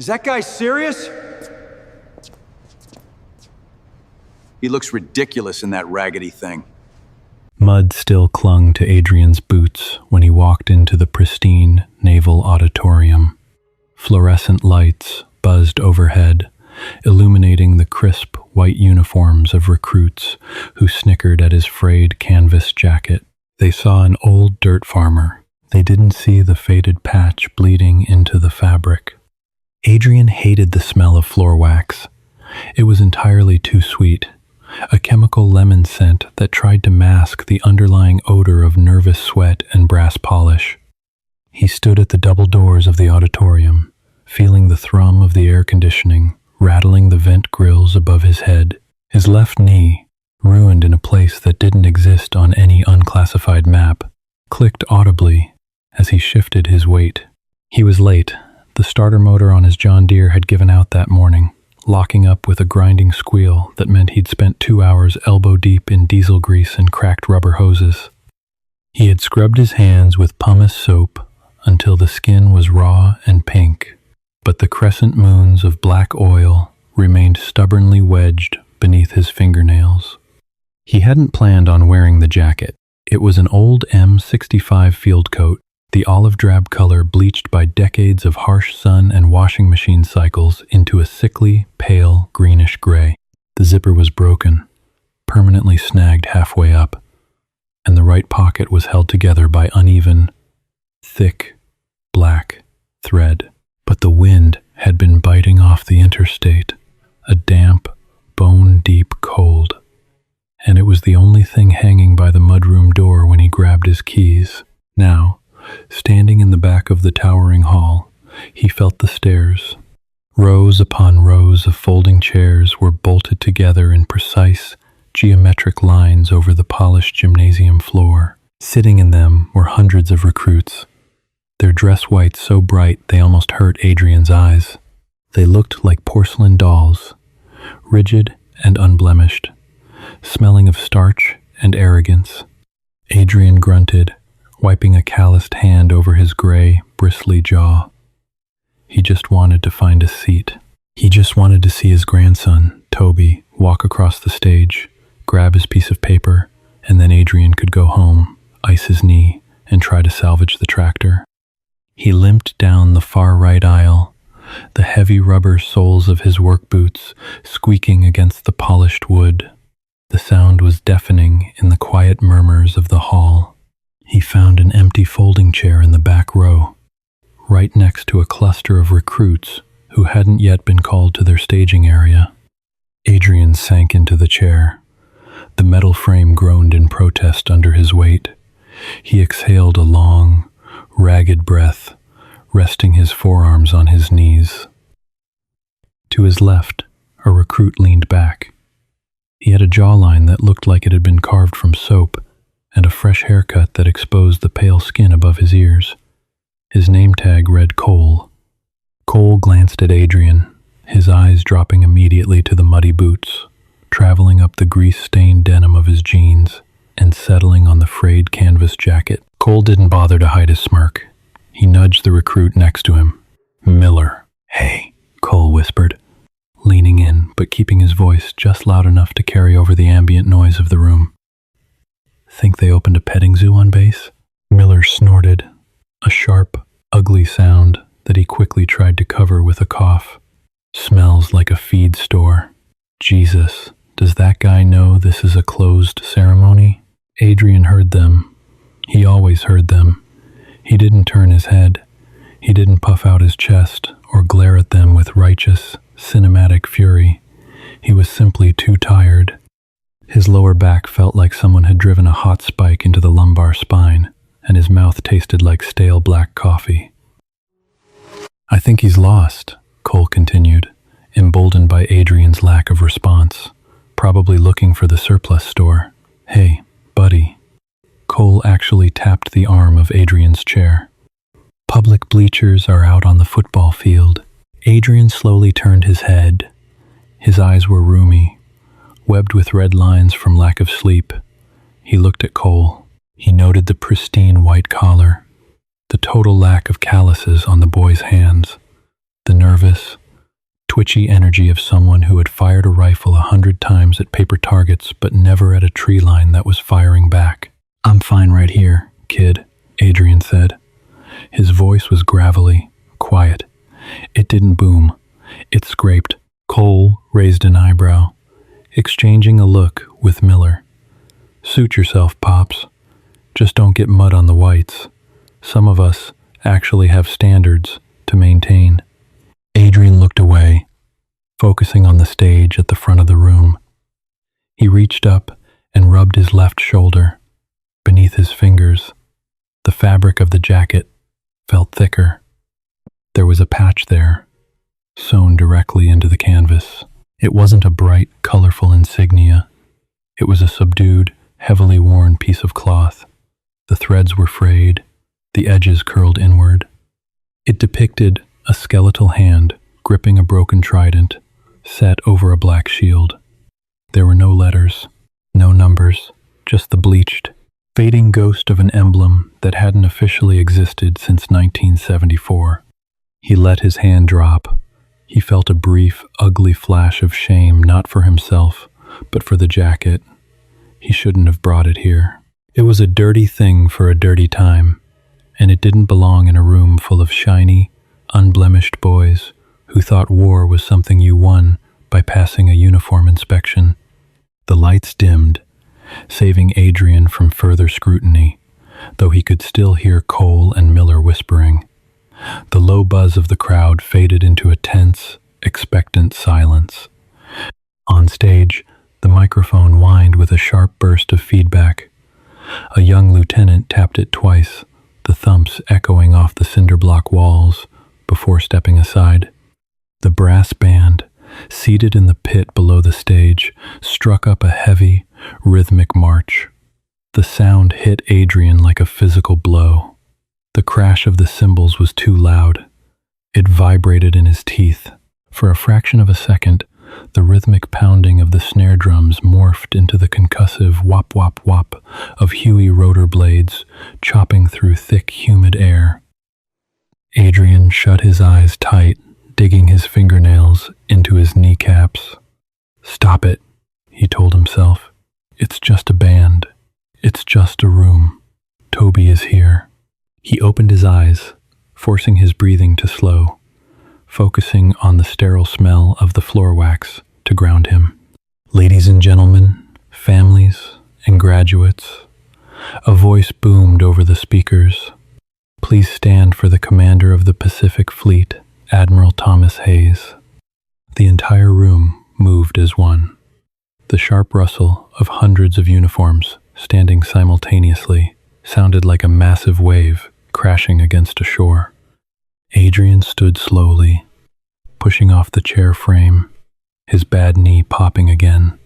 Is that guy serious? He looks ridiculous in that raggedy thing. Mud still clung to Adrian's boots when he walked into the pristine Naval Auditorium. Fluorescent lights buzzed overhead, illuminating the crisp white uniforms of recruits who snickered at his frayed canvas jacket. They saw an old dirt farmer. They didn't see the faded patch bleeding into the fabric. Adrian hated the smell of floor wax. It was entirely too sweet, a chemical lemon scent that tried to mask the underlying odor of nervous sweat and brass polish. He stood at the double doors of the auditorium, feeling the thrum of the air conditioning rattling the vent grills above his head. His left knee, ruined in a place that didn't exist on any unclassified map, clicked audibly as he shifted his weight. He was late. The starter motor on his John Deere had given out that morning, locking up with a grinding squeal that meant he'd spent 2 hours elbow-deep in diesel grease and cracked rubber hoses. He had scrubbed his hands with pumice soap until the skin was raw and pink, but the crescent moons of black oil remained stubbornly wedged beneath his fingernails. He hadn't planned on wearing the jacket. It was an old M65 field coat, the olive drab color bleached by decades of harsh sun and washing machine cycles into a sickly, pale, greenish gray. The zipper was broken, permanently snagged halfway up, and the right pocket was held together by uneven, thick, black thread. But the wind had been biting off the interstate, a damp, bone-deep cold, and it was the only thing hanging by the mudroom door when he grabbed his keys. Now, standing in the back of the towering hall, he felt the stairs. Rows upon rows of folding chairs were bolted together in precise, geometric lines over the polished gymnasium floor. Sitting in them were hundreds of recruits, their dress whites so bright they almost hurt Adrian's eyes. They looked like porcelain dolls, rigid and unblemished, smelling of starch and arrogance. Adrian grunted, wiping a calloused hand over his gray, bristly jaw. He just wanted to find a seat. He just wanted to see his grandson, Toby, walk across the stage, grab his piece of paper, and then Adrian could go home, ice his knee, and try to salvage the tractor. He limped down the far right aisle, the heavy rubber soles of his work boots squeaking against the polished wood. The sound was deafening in the quiet murmurs of the hall. He found an empty folding chair in the back row, right next to a cluster of recruits who hadn't yet been called to their staging area. Adrian sank into the chair. The metal frame groaned in protest under his weight. He exhaled a long, ragged breath, resting his forearms on his knees. To his left, a recruit leaned back. He had a jawline that looked like it had been carved from soap, and a fresh haircut that exposed the pale skin above his ears. His name tag read Cole. Cole glanced at Adrian, his eyes dropping immediately to the muddy boots, traveling up the grease-stained denim of his jeans, and settling on the frayed canvas jacket. Cole didn't bother to hide his smirk. He nudged the recruit next to him. Miller. "Hey," Cole whispered, leaning in but keeping his voice just loud enough to carry over the ambient noise of the room. "Think they opened a petting zoo on base?" Miller snorted, a sharp, ugly sound that he quickly tried to cover with a cough. "Smells like a feed store. Jesus, does that guy know this is a closed ceremony?" Adrian heard them. He always heard them. He didn't turn his head. He didn't puff out his chest or glare at them with righteous, cinematic fury. He was simply too tired. His lower back felt like someone had driven a hot spike into the lumbar spine, and his mouth tasted like stale black coffee. "I think he's lost," Cole continued, emboldened by Adrian's lack of response, probably looking for the surplus store. "Hey, buddy." Cole actually tapped the arm of Adrian's chair. "Public bleachers are out on the football field." Adrian slowly turned his head. His eyes were rheumy, webbed with red lines from lack of sleep. He looked at Cole. He noted the pristine white collar, the total lack of calluses on the boy's hands, the nervous canvas, twitchy energy of someone who had fired a rifle 100 times at paper targets but never at a tree line that was firing back. "I'm fine right here, kid," Adrian said. His voice was gravelly, quiet. It didn't boom. It scraped. Cole raised an eyebrow, exchanging a look with Miller. "Suit yourself, Pops. Just don't get mud on the whites. Some of us actually have standards to maintain." Adrian looked away, focusing on the stage at the front of the room. He reached up and rubbed his left shoulder. Beneath his fingers, the fabric of the jacket felt thicker. There was a patch there, sewn directly into the canvas. It wasn't a bright, colorful insignia. It was a subdued, heavily worn piece of cloth. The threads were frayed, the edges curled inward. It depicted a skeletal hand gripping a broken trident, set over a black shield. There were no letters, no numbers, just the bleached, fading ghost of an emblem that hadn't officially existed since 1974. He let his hand drop. He felt a brief, ugly flash of shame, not for himself, but for the jacket. He shouldn't have brought it here. It was a dirty thing for a dirty time, and it didn't belong in a room full of shiny, unblemished boys who thought war was something you won by passing a uniform inspection. The lights dimmed, saving Adrian from further scrutiny, though he could still hear Cole and Miller whispering. The low buzz of the crowd faded into a tense, expectant silence. On stage, the microphone whined with a sharp burst of feedback. A young lieutenant tapped it twice, the thumps echoing off the cinder block walls, before stepping aside. The brass band, seated in the pit below the stage, struck up a heavy, rhythmic march. The sound hit Adrian like a physical blow. The crash of the cymbals was too loud. It vibrated in his teeth. For a fraction of a second, the rhythmic pounding of the snare drums morphed into the concussive whop-whop-whop of Huey rotor blades chopping through thick, humid air. Adrian shut his eyes tight, digging his fingernails into his kneecaps. "Stop it," he told himself. "It's just a band. It's just a room. Toby is here." He opened his eyes, forcing his breathing to slow, focusing on the sterile smell of the floor wax to ground him. "Ladies and gentlemen, families and graduates," a voice boomed over the speakers. "Please stand for the commander of the Pacific Fleet, Admiral Thomas Hayes." The entire room moved as one. The sharp rustle of hundreds of uniforms standing simultaneously sounded like a massive wave crashing against a shore. Adrian stood slowly, pushing off the chair frame, his bad knee popping again.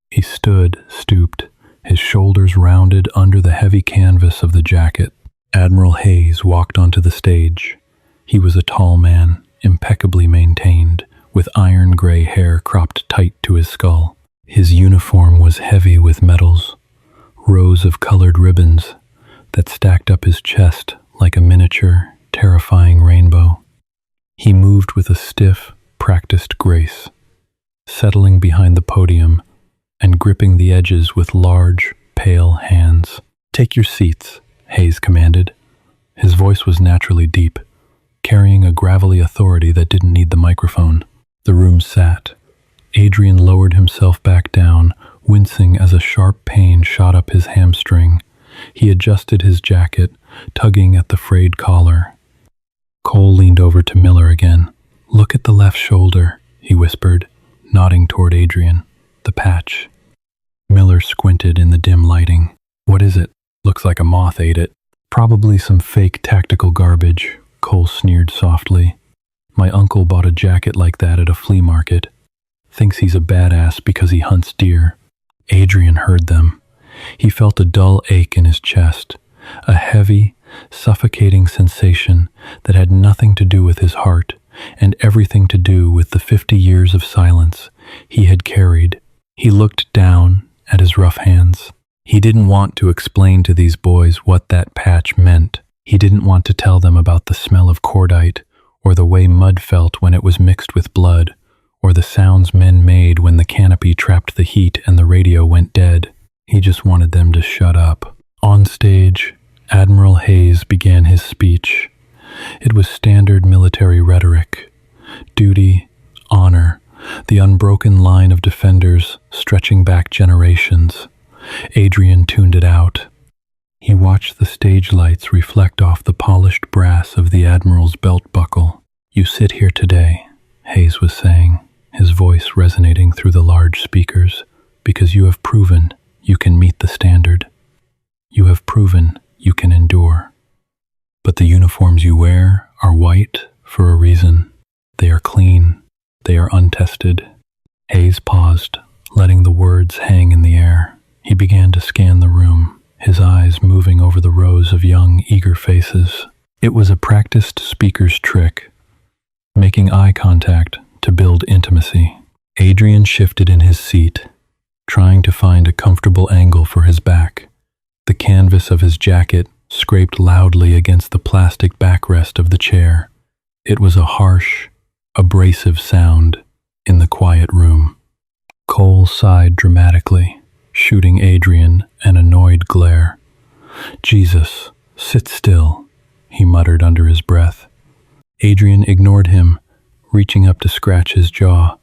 He stood, stooped, his shoulders rounded under the heavy canvas of the jacket. Admiral Hayes walked onto the stage. He was a tall man, impeccably maintained, with iron gray hair cropped tight to his skull. His uniform was heavy with medals, rows of colored ribbons that stacked up his chest like a miniature, terrifying rainbow. He moved with a stiff, practiced grace, settling behind the podium and gripping the edges with large, pale hands. "Take your seats," Hayes commanded. His voice was naturally deep, carrying a gravelly authority that didn't need the microphone. The room sat. Adrian lowered himself back down, wincing as a sharp pain shot up his hamstring. He adjusted his jacket, tugging at the frayed collar. Cole leaned over to Miller again. "Look at the left shoulder," he whispered, nodding toward Adrian. "The patch." Miller squinted in the dim lighting. "What is it?" "Looks like a moth ate it." "Probably some fake tactical garbage," Cole sneered softly. "My uncle bought a jacket like that at a flea market. Thinks he's a badass because he hunts deer." Adrian heard them. He felt a dull ache in his chest, a heavy, suffocating sensation that had nothing to do with his heart and everything to do with the 50 years of silence he had carried. He looked down at his rough hands. He didn't want to explain to these boys what that patch meant. He didn't want to tell them about the smell of cordite or the way mud felt when it was mixed with blood, or the sounds men made when the canopy trapped the heat and the radio went dead. He just wanted them to shut up. On stage, Admiral Hayes began his speech. It was standard military rhetoric. Duty, honor, the unbroken line of defenders stretching back generations. Adrian tuned it out. He watched the stage lights reflect off the polished brass of the Admiral's belt buckle. "You sit here today," Hayes was saying, his voice resonating through the large speakers, "because you have proven you can meet the standard. You have proven you can endure. But the uniforms you wear are white for a reason. They are clean. They are untested." Hayes paused, letting the words hang in the air. He began to scan the room, his eyes moving over the rows of young, eager faces. It was a practiced speaker's trick, making eye contact to build intimacy. Adrian shifted in his seat, trying to find a comfortable angle for his back. The canvas of his jacket scraped loudly against the plastic backrest of the chair. It was a harsh, abrasive sound in the quiet room. Cole sighed dramatically, shooting Adrian an annoyed glare. "Jesus, sit still," he muttered under his breath. Adrian ignored him, reaching up to scratch his jaw.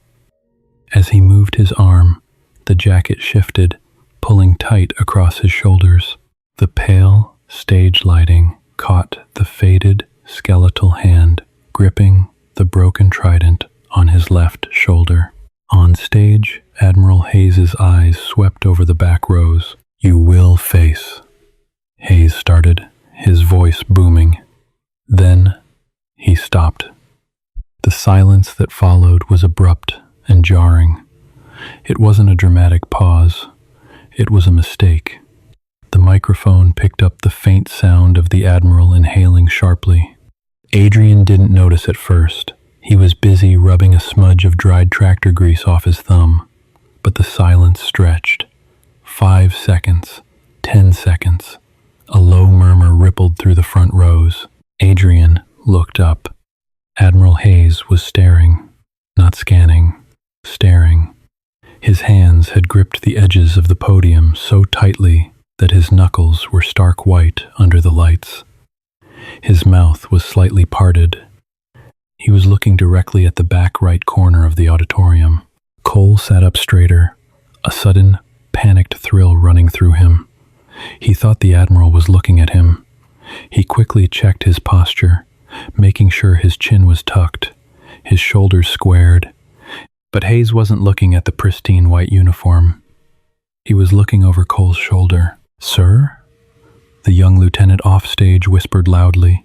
As he moved his arm, the jacket shifted, pulling tight across his shoulders. The pale stage lighting caught the faded, skeletal hand gripping the broken trident on his left shoulder. On stage, Admiral Hayes's eyes swept over the back rows. "You will face," Hayes started, his voice booming. Then he stopped. The silence that followed was abrupt and jarring. It wasn't a dramatic pause. It was a mistake. The microphone picked up the faint sound of the Admiral inhaling sharply. Adrian didn't notice at first. He was busy rubbing a smudge of dried tractor grease off his thumb. But the silence stretched. 5 seconds, 10 seconds. A low murmur rippled through the front rows. Adrian looked up. Admiral Hayes was staring, not scanning, staring. His hands had gripped the edges of the podium so tightly that his knuckles were stark white under the lights. His mouth was slightly parted. He was looking directly at the back right corner of the auditorium. Cole sat up straighter, a sudden, panicked thrill running through him. He thought the Admiral was looking at him. He quickly checked his posture, making sure his chin was tucked, his shoulders squared. But Hayes wasn't looking at the pristine white uniform. He was looking over Cole's shoulder. "Sir?" The young lieutenant offstage whispered loudly,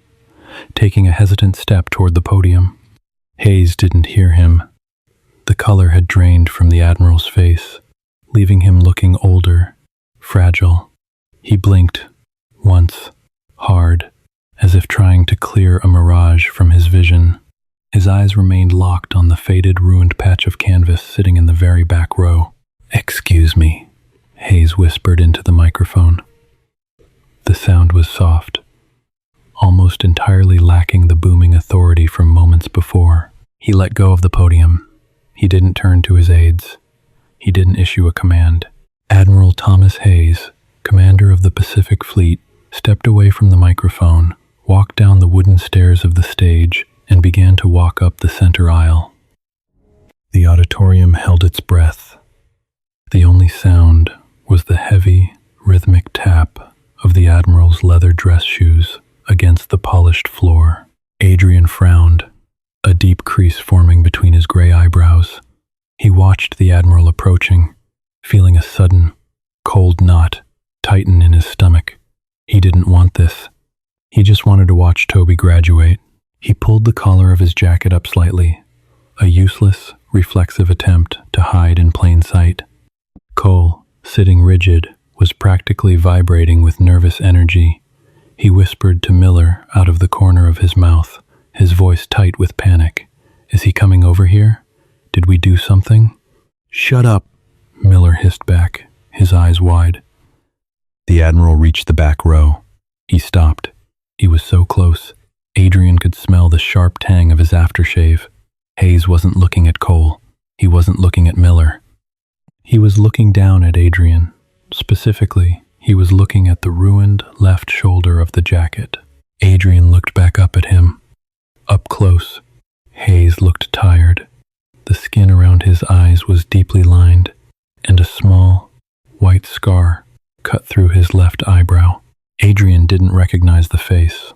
taking a hesitant step toward the podium. Hayes didn't hear him. The color had drained from the Admiral's face, leaving him looking older, fragile. He blinked, once, hard, as if trying to clear a mirage from his vision. His eyes remained locked on the faded, ruined patch of canvas sitting in the very back row. "Excuse me," Hayes whispered into the microphone. The sound was soft, almost entirely lacking the booming authority from moments before. He let go of the podium. He didn't turn to his aides. He didn't issue a command. Admiral Thomas Hayes, commander of the Pacific Fleet, stepped away from the microphone, walked down the wooden stairs of the stage, and began to walk up the center aisle. The auditorium held its breath. The only sound was the heavy, rhythmic tap of the Admiral's leather dress shoes against the polished floor. Adrian frowned, a deep crease forming between his gray eyebrows. He watched the Admiral approaching, feeling a sudden, cold knot tighten in his stomach. He didn't want this. He just wanted to watch Toby graduate. He pulled the collar of his jacket up slightly, a useless, reflexive attempt to hide in plain sight. Cole, sitting rigid, was practically vibrating with nervous energy. He whispered to Miller out of the corner of his mouth, his voice tight with panic. "Is he coming over here? Did we do something?" "Shut up," Miller hissed back, his eyes wide. The Admiral reached the back row. He stopped. He was so close. Adrian could smell the sharp tang of his aftershave. Hayes wasn't looking at Cole. He wasn't looking at Miller. He was looking down at Adrian. Specifically, he was looking at the ruined left shoulder of the jacket. Adrian looked back up at him. Up close, Hayes looked tired. The skin around his eyes was deeply lined, and a small, white scar cut through his left eyebrow. Adrian didn't recognize the face,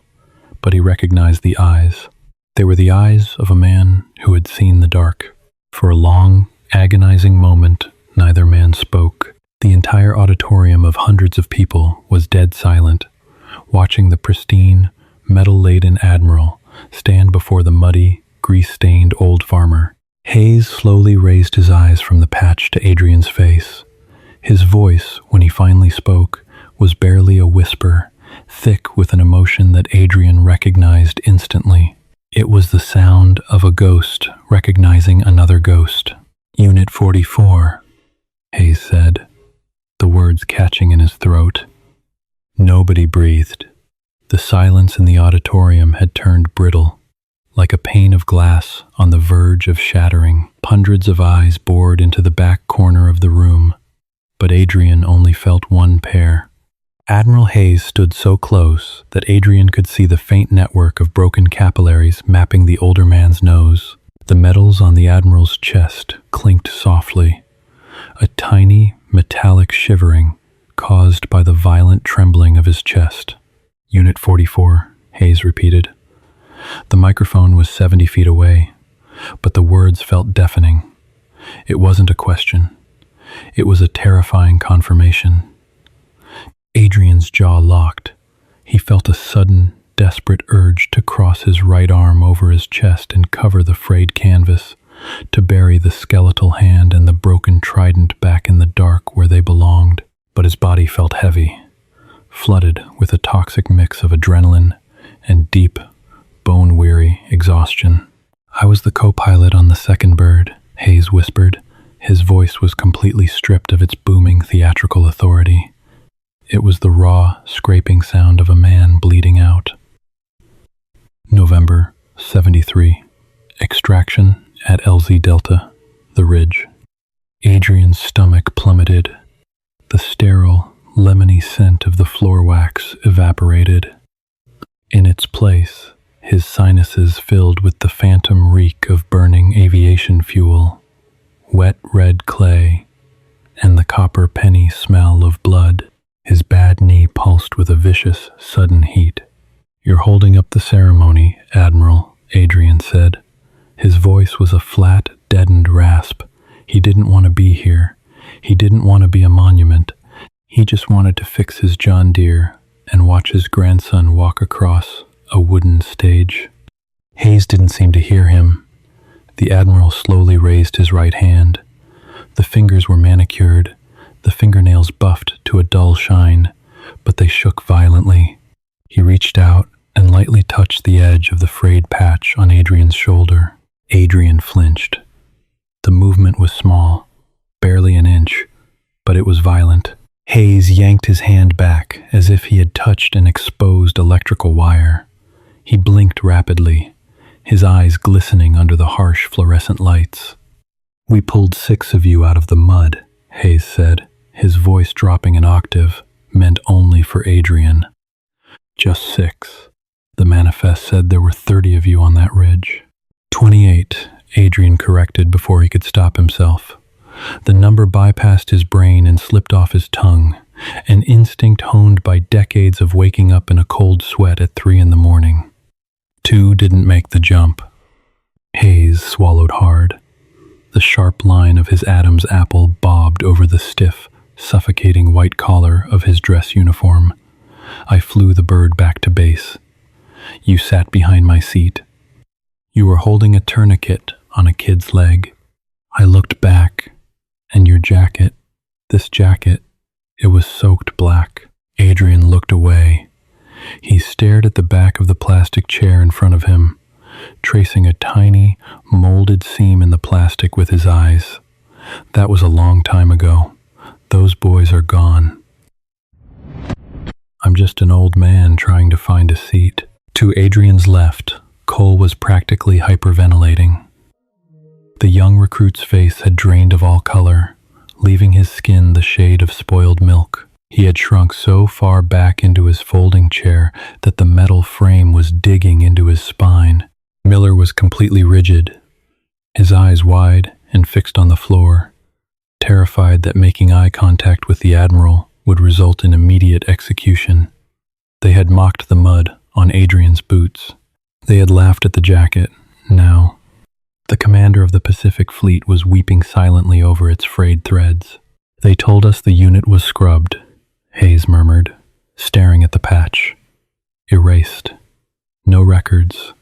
but he recognized the eyes. They were the eyes of a man who had seen the dark. For a long, agonizing moment, neither man spoke. The entire auditorium of hundreds of people was dead silent, watching the pristine, metal-laden Admiral stand before the muddy, grease-stained old farmer. Hayes slowly raised his eyes from the patch to Adrian's face. His voice, when he finally spoke, was barely a whisper, thick with an emotion that Adrian recognized instantly. It was the sound of a ghost recognizing another ghost. "Unit 44, Hayes said, the words catching in his throat. Nobody breathed. The silence in the auditorium had turned brittle, like a pane of glass on the verge of shattering. Hundreds of eyes bored into the back corner of the room, but Adrian only felt one pair. Admiral Hayes stood so close that Adrian could see the faint network of broken capillaries mapping the older man's nose. The metals on the Admiral's chest clinked softly, a tiny metallic shivering caused by the violent trembling of his chest. "Unit 44, Hayes repeated. The microphone was 70 feet away, but the words felt deafening. It wasn't a question. It was a terrifying confirmation. Adrian's jaw locked. He felt a sudden, desperate urge to cross his right arm over his chest and cover the frayed canvas, to bury the skeletal hand and the broken trident back in the dark where they belonged. But his body felt heavy, flooded with a toxic mix of adrenaline and deep, bone-weary exhaustion. "I was the co-pilot on the second bird," Hayes whispered. His voice was completely stripped of its booming theatrical authority. It was the raw, scraping sound of a man bleeding out. November 73. Extraction at LZ Delta, the ridge. Adrian's stomach plummeted. The sterile, lemony scent of the floor wax evaporated. In its place, his sinuses filled with the phantom reek of burning aviation fuel, wet red clay, and the copper penny smell of blood. His bad knee pulsed with a vicious, sudden heat. "You're holding up the ceremony, Admiral," Adrian said. His voice was a flat, deadened rasp. He didn't want to be here. He didn't want to be a monument. He just wanted to fix his John Deere and watch his grandson walk across a wooden stage. Hayes didn't seem to hear him. The Admiral slowly raised his right hand. The fingers were manicured, the fingernails buffed to a dull shine, but they shook violently. He reached out and lightly touched the edge of the frayed patch on Adrian's shoulder. Adrian flinched. The movement was small, barely an inch, but it was violent. Hayes yanked his hand back as if he had touched an exposed electrical wire. He blinked rapidly, his eyes glistening under the harsh fluorescent lights. "We pulled 6 of you out of the mud," Hayes said, his voice dropping an octave, meant only for Adrian. "Just 6. The manifest said there were 30 of you on that ridge." 28, Adrian corrected before he could stop himself. The number bypassed his brain and slipped off his tongue, an instinct honed by decades of waking up in a cold sweat at 3 in the morning. 2 didn't make the jump. Hayes swallowed hard. The sharp line of his Adam's apple bobbed over the stiff, suffocating white collar of his dress uniform. I flew the bird back to base. You sat behind my seat. You were holding a tourniquet on a kid's leg. I looked back, and your jacket, this jacket, it was soaked black. Adrian looked away. He stared at the back of the plastic chair in front of him, tracing a tiny, molded seam in the plastic with his eyes. That was a long time ago. Those boys are gone. I'm just an old man trying to find a seat. To Adrian's left, Cole was practically hyperventilating. The young recruit's face had drained of all color, leaving his skin the shade of spoiled milk. He had shrunk so far back into his folding chair that the metal frame was digging into his spine. Miller was completely rigid, his eyes wide and fixed on the floor, terrified that making eye contact with the Admiral would result in immediate execution. They had mocked the mud on Adrian's boots. They had laughed at the jacket. Now, the commander of the Pacific Fleet was weeping silently over its frayed threads. "They told us the unit was scrubbed," Hayes murmured, staring at the patch. "Erased. No records.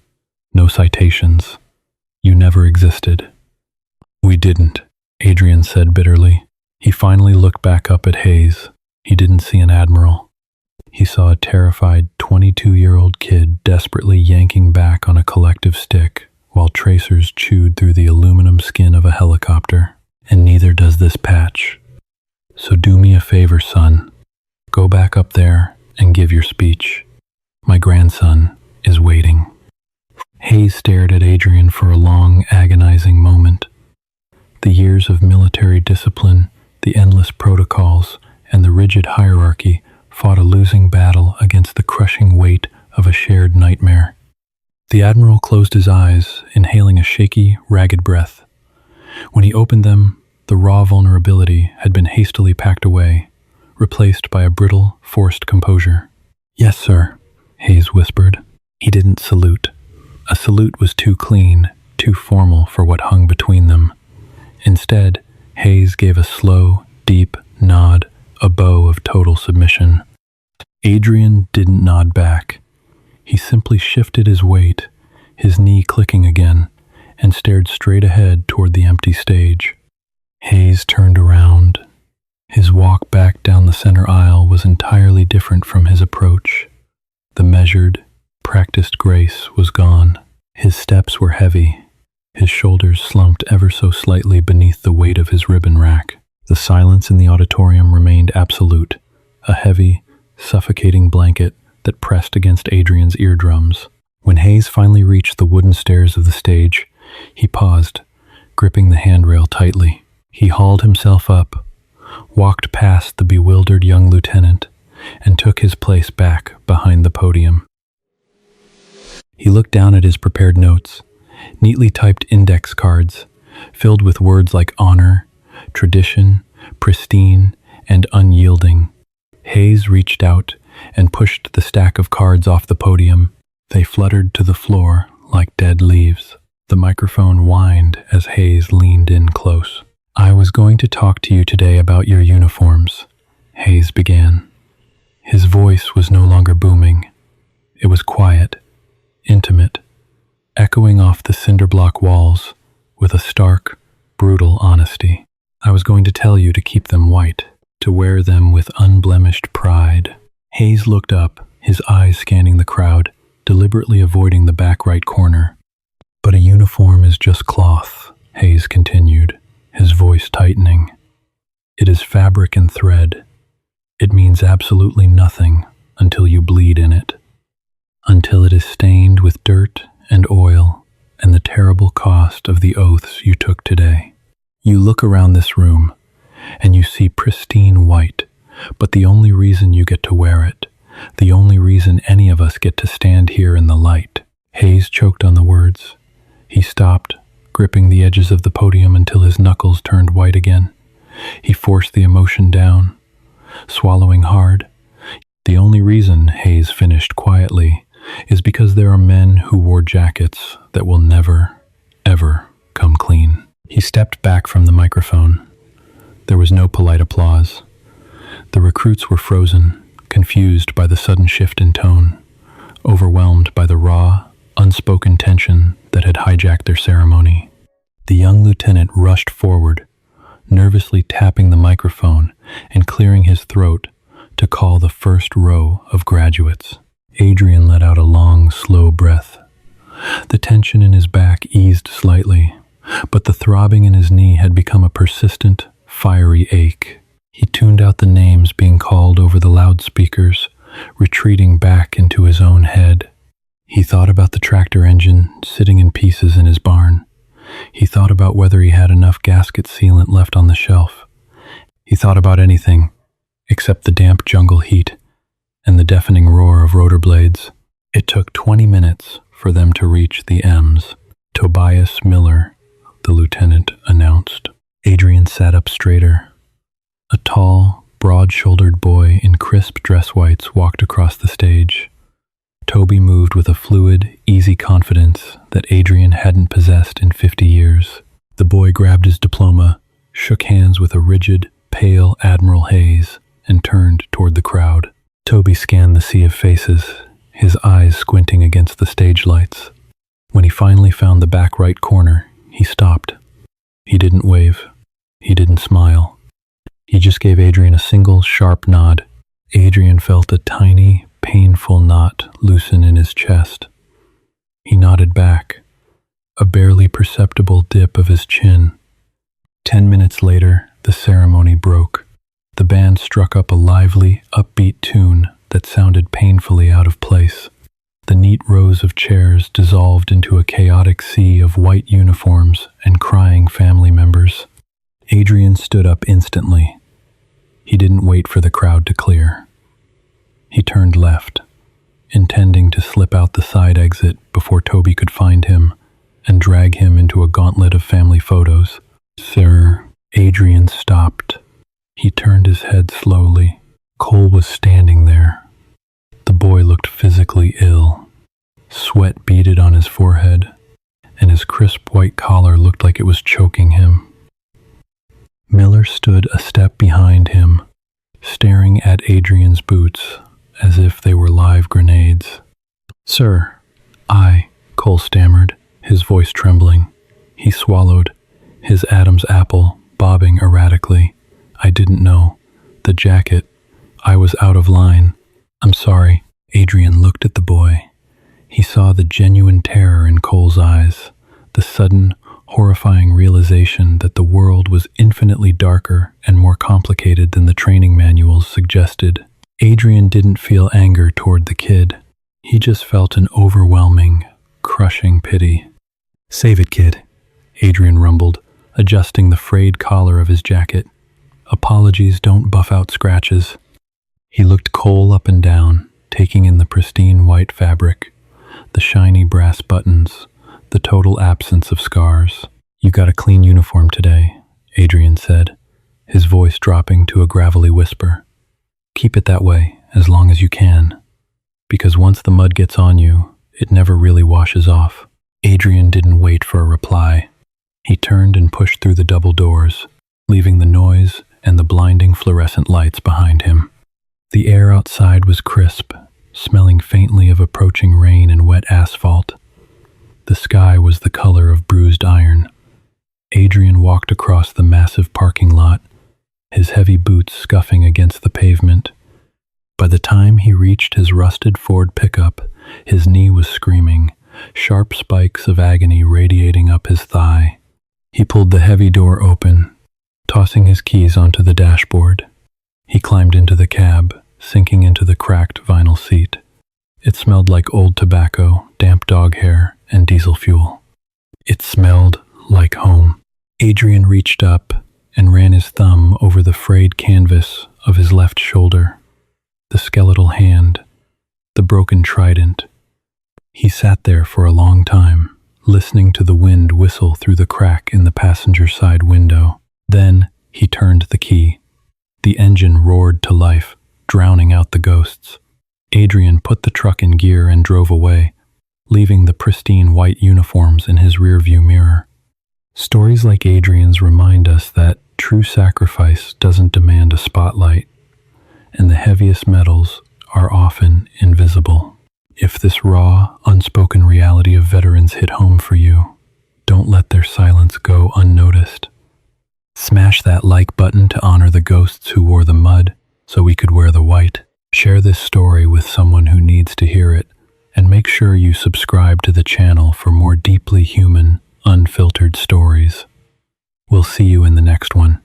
No citations. You never existed." "We didn't," Adrian said bitterly. He finally looked back up at Hayes. He didn't see an Admiral. He saw a terrified 22-year-old kid desperately yanking back on a collective stick while tracers chewed through the aluminum skin of a helicopter. "And neither does this patch. So do me a favor, son. Go back up there and give your speech. My grandson is waiting." Hayes stared at Adrian for a long, agonizing moment. The years of military discipline, the endless protocols, and the rigid hierarchy fought a losing battle against the crushing weight of a shared nightmare. The Admiral closed his eyes, inhaling a shaky, ragged breath. When he opened them, the raw vulnerability had been hastily packed away, replaced by a brittle, forced composure. "Yes, sir," Hayes whispered. He didn't salute. A salute was too clean, too formal for what hung between them. Instead, Hayes gave a slow, deep nod, a bow of total submission. Adrian didn't nod back. He simply shifted his weight, his knee clicking again, and stared straight ahead toward the empty stage. Hayes turned around. His walk back down the center aisle was entirely different from his approach. The measured, practiced grace was gone. His steps were heavy. His shoulders slumped ever so slightly beneath the weight of his ribbon rack. The silence in the auditorium remained absolute, a heavy, suffocating blanket that pressed against Adrian's eardrums. When Hayes finally reached the wooden stairs of the stage, he paused, gripping the handrail tightly. He hauled himself up, walked past the bewildered young lieutenant, and took his place back behind the podium. He looked down at his prepared notes, neatly typed index cards, filled with words like honor, tradition, pristine, and unyielding. Hayes reached out and pushed the stack of cards off the podium. They fluttered to the floor like dead leaves. The microphone whined as Hayes leaned in close. "I was going to talk to you today about your uniforms," Hayes began. His voice was no longer booming. It was quiet, intimate, echoing off the cinder block walls with a stark, brutal honesty. "I was going to tell you to keep them white, to wear them with unblemished pride." Hayes looked up, his eyes scanning the crowd, deliberately avoiding the back right corner. "But a uniform is just cloth," Hayes continued, his voice tightening. "It is fabric and thread. It means absolutely nothing until you bleed in it, until it is stained with dirt and oil and the terrible cost of the oaths you took today. You look around this room, and you see pristine white, but the only reason you get to wear it, the only reason any of us get to stand here in the light." Hayes choked on the words. He stopped, gripping the edges of the podium until his knuckles turned white again. He forced the emotion down, swallowing hard. "The only reason," Hayes finished quietly, "is because there are men who wore jackets that will never, ever come clean." He stepped back from the microphone. There was no polite applause. The recruits were frozen, confused by the sudden shift in tone, overwhelmed by the raw, unspoken tension that had hijacked their ceremony. The young lieutenant rushed forward, nervously tapping the microphone and clearing his throat to call the first row of graduates. Adrian let out a long, slow breath. The tension in his back eased slightly, but the throbbing in his knee had become a persistent, fiery ache. He tuned out the names being called over the loudspeakers, retreating back into his own head. He thought about the tractor engine sitting in pieces in his barn. He thought about whether he had enough gasket sealant left on the shelf. He thought about anything except the damp jungle heat and the deafening roar of rotor blades. It took 20 minutes for them to reach the M's. Tobias Miller, the lieutenant announced. Adrian sat up straighter. A tall, broad-shouldered boy in crisp dress whites walked across the stage. Toby moved with a fluid, easy confidence that Adrian hadn't possessed in 50 years. The boy grabbed his diploma, shook hands with a rigid, pale Admiral Hayes, and turned toward the crowd. Toby scanned the sea of faces, his eyes squinting against the stage lights. When he finally found the back right corner, he stopped. He didn't wave. He didn't smile. He just gave Adrian a single, sharp nod. Adrian felt a tiny, painful knot loosen in his chest. He nodded back, a barely perceptible dip of his chin. 10 minutes later, the ceremony broke. The band struck up a lively, upbeat tune that sounded painfully out of place. The neat rows of chairs dissolved into a chaotic sea of white uniforms and crying family members. Adrian stood up instantly. He didn't wait for the crowd to clear. He turned left, intending to slip out the side exit before Toby could find him and drag him into a gauntlet of family photos. "Sir," Adrian stopped. He turned his head slowly. Cole was standing there. The boy looked physically ill. Sweat beaded on his forehead, and his crisp white collar looked like it was choking him. Miller stood a step behind him, staring at Adrian's boots as if they were live grenades. "Sir, Cole stammered, his voice trembling. He swallowed, his Adam's apple bobbing erratically. "I didn't know. The jacket. I was out of line. I'm sorry." Adrian looked at the boy. He saw the genuine terror in Cole's eyes, the sudden, horrifying realization that the world was infinitely darker and more complicated than the training manuals suggested. Adrian didn't feel anger toward the kid. He just felt an overwhelming, crushing pity. "Save it, kid," Adrian rumbled, adjusting the frayed collar of his jacket. "Apologies don't buff out scratches." He looked Cole up and down, taking in the pristine white fabric, the shiny brass buttons, the total absence of scars. "You got a clean uniform today," Adrian said, his voice dropping to a gravelly whisper. "Keep it that way as long as you can, because once the mud gets on you, it never really washes off." Adrian didn't wait for a reply. He turned and pushed through the double doors, leaving the noise and the blinding fluorescent lights behind him. The air outside was crisp, smelling faintly of approaching rain and wet asphalt. The sky was the color of bruised iron. Adrian walked across the massive parking lot, his heavy boots scuffing against the pavement. By the time he reached his rusted Ford pickup, his knee was screaming, sharp spikes of agony radiating up his thigh. He pulled the heavy door open, tossing his keys onto the dashboard. He climbed into the cab, sinking into the cracked vinyl seat. It smelled like old tobacco, damp dog hair, and diesel fuel. It smelled like home. Adrian reached up and ran his thumb over the frayed canvas of his left shoulder, the skeletal hand, the broken trident. He sat there for a long time, listening to the wind whistle through the crack in the passenger side window. Then he turned the key. The engine roared to life, drowning out the ghosts. Adrian put the truck in gear and drove away, leaving the pristine white uniforms in his rearview mirror. Stories like Adrian's remind us that true sacrifice doesn't demand a spotlight, and the heaviest metals are often invisible. If this raw, unspoken reality of veterans hit home for you, don't let their silence go unnoticed. Smash that like button to honor the ghosts who wore the mud so we could wear the white. Share this story with someone who needs to hear it, and make sure you subscribe to the channel for more deeply human, unfiltered stories. We'll see you in the next one.